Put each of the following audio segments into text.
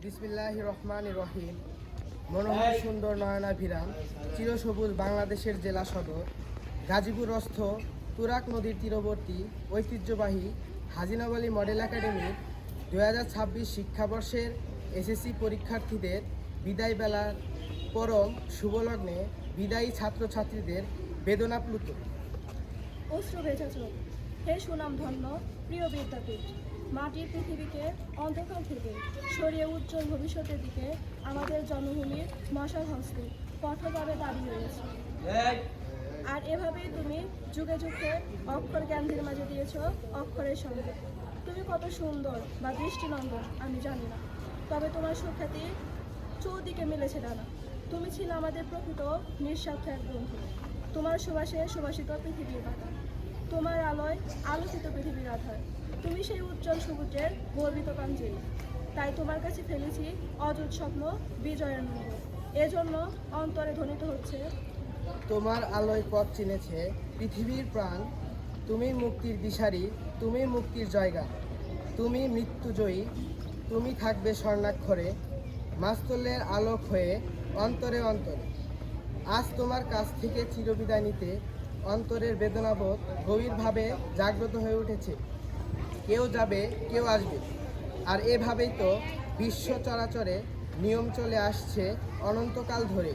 বিসমিল্লাহির রহমানির রহিম। মনোহর সুন্দর নয়নাভিরাম চিরসবুজ বাংলাদেশের জেলা সদর গাজীপুরস্থ তুরাগ নদীর তীরবর্তী ঐতিহ্যবাহী হাজী নওয়াব আলী মডেল একাডেমির 2026 শিক্ষাবর্ষের এসএসসি পরীক্ষার্থীদের বিদায় বেলার পরম শুভলগ্নে বিদায়ী ছাত্রছাত্রীদের বেদনাপ্লুত অশ্রু ভেজা চোখ, হে সুনাম ধন্য প্রিয় বিদ্যাপীঠ, মাটির পৃথিবীকে অন্ধকার থেকে সরিয়ে উজ্জ্বল ভবিষ্যতের দিকে আমাদের জন্মভূমির মশাল হস্তে কঠোরভাবে দাঁড়িয়ে রয়েছে। আর এভাবেই তুমি যুগে যুগে অক্ষর জ্ঞানদের মাঝে দিয়েছ অক্ষরের সঙ্গে। তুমি কত সুন্দর বা দৃষ্টিনন্দন আমি জানি না, তবে তোমার সুখ্যাতি চৌদিকে মিলেছে ডানা। তুমি ছিলে আমাদের প্রকৃত নিঃস্বার্থ এক বন্ধু। তোমার সুবাসে সুবাসিত পৃথিবীর বাতাস, তোমার আলোয় আলোকিত পৃথিবীর আধার। তুমি সেই উজ্জ্বল সবুজের গর্বিত প্রাঞ্জলি, তাই তোমার কাছে ফেলেছি অযুত স্বপ্ন বিজয়ের মূল্য। এজন্য অন্তরে ধ্বনিত হচ্ছে, তোমার আলোয় পথ চিনেছে পৃথিবীর প্রাণ। তুমি মুক্তির দিশারি, তুমি মুক্তির জায়গা, তুমি মৃত্যুজয়ী, তুমি থাকবে স্বর্ণাক্ষরে মাস্তলের আলোক হয়ে অন্তরে অন্তরে। আজ তোমার কাছ থেকে চিরবিদায় নিতে অন্তরের বেদনাবোধ গভীরভাবে জাগ্রত হয়ে উঠেছে। কেউ যাবে, কেউ আসবে, আর এভাবেই তো বিশ্ব চরাচরে নিয়ম চলে আসছে অনন্তকাল ধরে।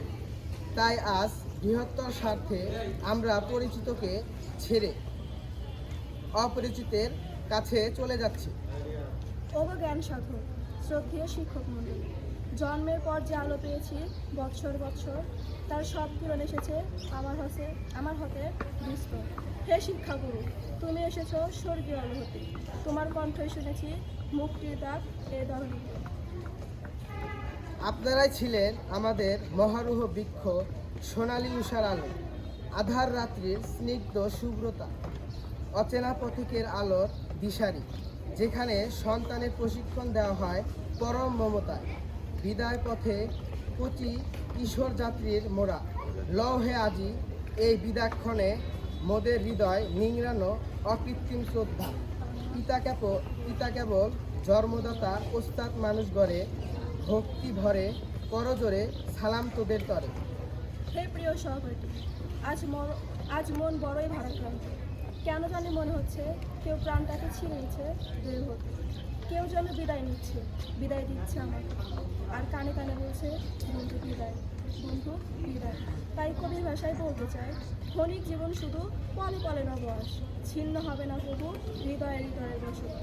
তাই আজ বৃহত্তর স্বার্থে আমরা পরিচিতকে ছেড়ে অপরিচিতের কাছে চলে যাচ্ছি। অবজ্ঞান সাধক, শ্রদ্ধেয় শিক্ষক মণ্ডলী, জন্মের পর যে আলো পেয়েছি বৎসর বৎসর, তার সব পূরণ এসেছে আমার হাতে বিস্তর। হে শিক্ষাগুরু, তুমি এসেছ স্বর্গীয় আলো হতে, তোমার কণ্ঠই শুনেছি মুক্তির ডাক এ ধরনীতে। আপনারাই ছিলেন আমাদের মহারুহ বৃক্ষ, সোনালী উষার আলো, আধার রাত্রির স্নিগ্ধ শুভ্রতা, অচেনা পথিকের আলোর দিশারি, যেখানে সন্তানের প্রশিক্ষণ দেওয়া হয় পরম মমতায়। বিদায় পথে কচি কিশোর যাত্রীর মোড়া, লহে আজি এই বিদাক্ষণে মোদের হৃদয় নিংড়ানো অকৃত্রিম শ্রদ্ধা। পিতা কেবল জন্মদাতা, ওস্তাদ মানুষ গড়ে, ভক্তি ভরে করজোরে সালাম তোদের তরে। হে প্রিয় সহপাঠী, আজ মন বড়ই ভারাক্রান্ত। কেন জানি মনে হচ্ছে কেউ প্রাণটাকে ছিঁড়ে নিচ্ছে বের হতে, কেউ যেন বিদায় দিচ্ছে আমাকে, আর কানে কানে বলছে বন্ধু বিদায়, বন্ধু বিদায়। তাই কবির ভাষায় বলতে চাই, ক্ষণিক জীবন শুধু পলে পলে নবআস, ছিন্ন হবে না প্রভু হৃদয়ে হৃদয়ে বসবাস।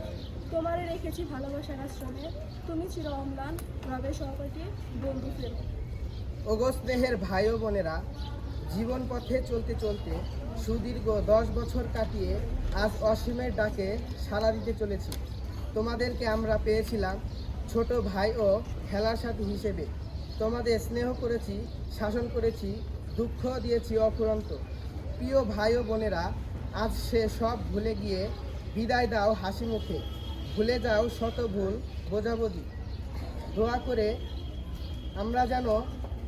তোমারে রেখেছি ভালোবাসার আশ্রমে, তুমি চির অম্লান রবে সহপাঠী, বন্ধু ফেরো। ওগো স্নেহের ভাই ও বোনেরা, জীবন পথে চলতে চলতে সুদীর্ঘ 10 বছর কাটিয়ে আজ অসীমের ডাকে সাড়া দিতে চলেছি। তোমাদেরকে আমরা পেয়েছিলাম ছোট ভাই ও খেলার সাথী হিসেবে। তোমাদের স্নেহ করেছি, শাসন করেছি, দুঃখ দিয়েছি অফুরন্ত। প্রিয় ভাই ও বোনেরা, আজ সে সব ভুলে গিয়ে বিদায় দাও হাসি মুখে, ভুলে যাও শত ভুল বোঝাবুঝি। দোয়া করে আমরা যেন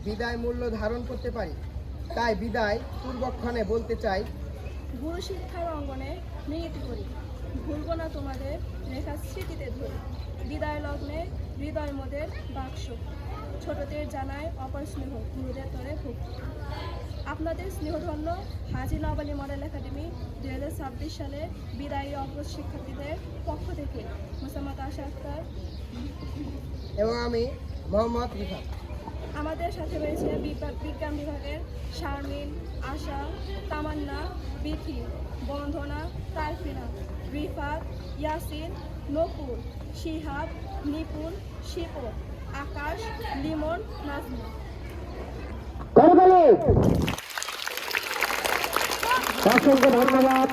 বিদায় মূল্য ধারণ করতে পারি। তাই বিদায় পূর্বক্ষণে বলতে চাই, গুরু শিক্ষার অঙ্গনে মিনিট করি, ভুলব না তোমাদের রেখা স্মৃতিতে ধরি। বিদায় লগ্নে হৃদয় মোদের বাক্স, ছোটদের জানায় অপার স্নেহ, গুরুদের তরে ভক্তি। আপনাদের স্নেহধন্য হাজী নওয়াব আলী মডেল একাডেমি 2026 সালে বিদায়ী অগ্রজ শিক্ষার্থীদের পক্ষ থেকে মোসাম্মদ আশা আক্তার এবং আমি মোহাম্মদ রিফাত। আমাদের সাথে রয়েছে বিজ্ঞান বিভাগের শারমিন, আশা, তামান্না, বিথি, বন্ধনা, তারফিনা, রিফাত, ইয়াসিন, নকুল, শিহাব, নিপুণ, শিপন, আকাশ, লিমন, নাজমুল। অসংখ্য ধন্যবাদ।